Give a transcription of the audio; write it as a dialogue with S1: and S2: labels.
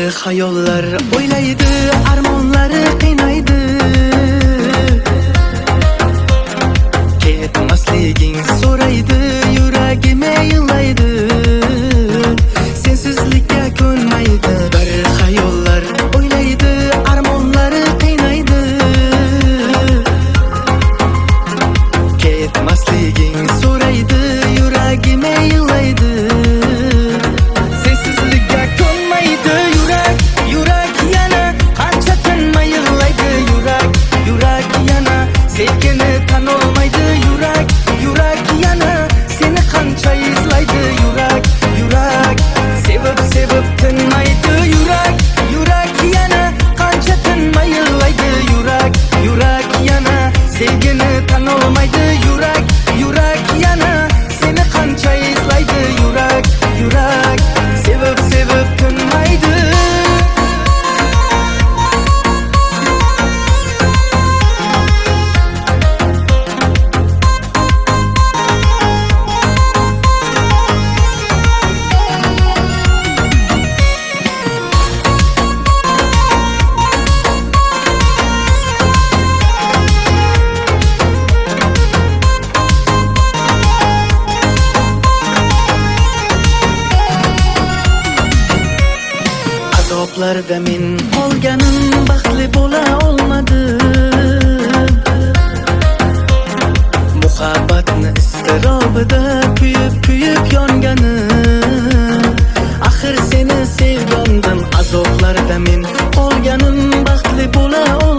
S1: hayollar o'ylaydi, armonlari qiynaydi. Ketmasliging so'raydi, yuragime yig'laydi. Sensizlikka ko'nmaydi. Bir hayollar o'ylaydi, armonlari qiynaydi. Ketmasliging so'raydi, yuragime yig'laydi. Sensizlikka ko'nmaydi yurak, yurak yana qancha tinmay yig'laydi. Yurak, yurak yana sevgini tan olmaydi. Yurak, yurak yana seni qancha izlaydi. Yurak, yurak sevib sevib tinmaydi. Yurak, yurak yana qancha tinmay yig'laydi. Yurak, yurak yana sevgini tan olmaydi. Yurak, yurak yana seni qancha izlaydi. Yurak, yurak sevib sevib tinmaydi. Azoblarda men qolganim, baxtli bo'la olmadim. Muhabbatni iztirobida kuyib yonganim. Axir seni sevgandim. Azoblarda men qolganim, baxtli bo'la olmadim.